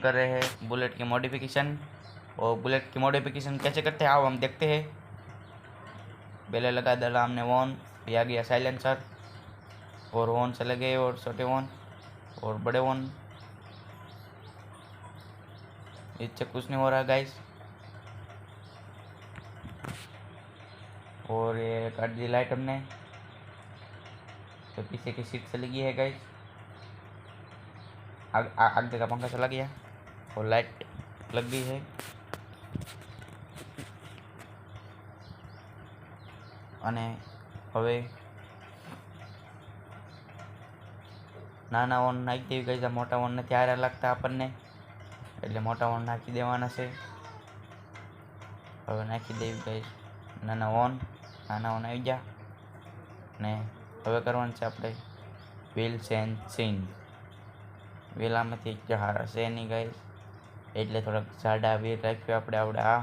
कर रहे हैं बुलेट की मॉडिफिकेशन। और बुलेट की मॉडिफिकेशन कैसे करते हैं आओ हम देखते हैं। पहले लगा डाला हमने वॉन, फिर आ गया साइलेंसर और वॉन चले गए और छोटे वॉन और बड़े वॉन। इससे कुछ नहीं हो रहा गाइस। और ये काट दी लाइट हमने, तो पीछे की सीट चली गई है गाइस। आगे का पंखा चला गया और लाइट लग गई है। અને હવે નાના ઓન નાખી દેવી ગઈ છે, મોટા ઓન નથી હારા લાગતા આપણને, એટલે મોટા ઓન નાખી દેવાના છે। હવે નાખી દેવી ગઈ નાના ઓન આવી ગયા ને હવે કરવાનું છે આપણે વ્હીલ ચેન્જિંગ। વ્હીલ આમાંથી હારા છે નહીં ગાઈસ, એટલે થોડાક જાડા વ્હીલ રાખ્યું આપણે આ।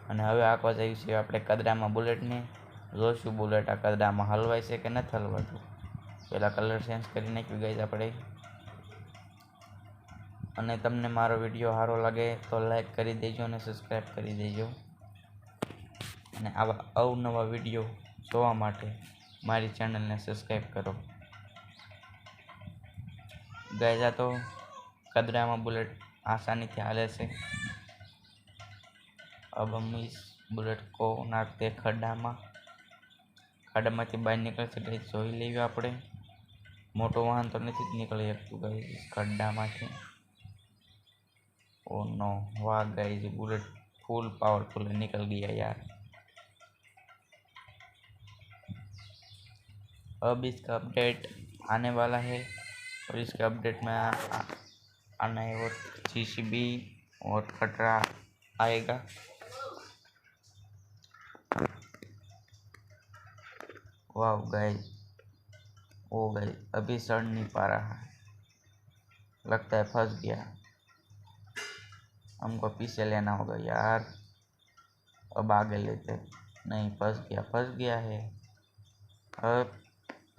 અને હવે આંકવા જઈએ છીએ આપણે કદડામાં બુલેટને, જોઈશું બુલેટ આ કદડામાં હલવાય છે કે નથી હલવાતું। પહેલાં કલર ચેન્જ કરી નાખ્યું ગાઈસ આપણે। અને તમને મારો વિડીયો સારો લાગે તો લાઈક કરી દેજો અને સબસ્ક્રાઈબ કરી દેજો। અને આવા અવનવા વિડીયો જોવા માટે મારી ચેનલને સબસ્ક્રાઈબ કરો ગાઈસ। આ તો કદડામાં बुलेट आसानी से हाले से। अब हम इस बुलेट को नाखते खड्डा में, खड्डा में बहार निकल से गई जोई लीए आपणे। मोटो वाहन तो नहीं निकली सकतुं गाइस खड्डा में। ओ नो वाह गाइस, बुलेट फुल पावरफुल निकल गया यार। अब इसका अपडेट आने वाला है और इसके अपडेट में आना है और जीसीबी और खटरा आएगा। वाह गाइस, ओ गाइस अभी सड़ नहीं पा रहा है, लगता है फंस गया। हमको पीछे लेना होगा यार, अब आगे लेते। नहीं फंस गया है। अब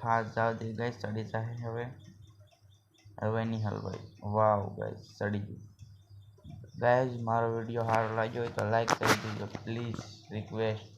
फास्ट जाओ दे गाइस, सड़ी जाए હવે नहीं हलवाई। वाह गाइस सड़ी गई। गाइस मारो वीडियो सारो लाग्यो हो तो लाइक कर दीजिए प्लीज, रिक्वेस्ट।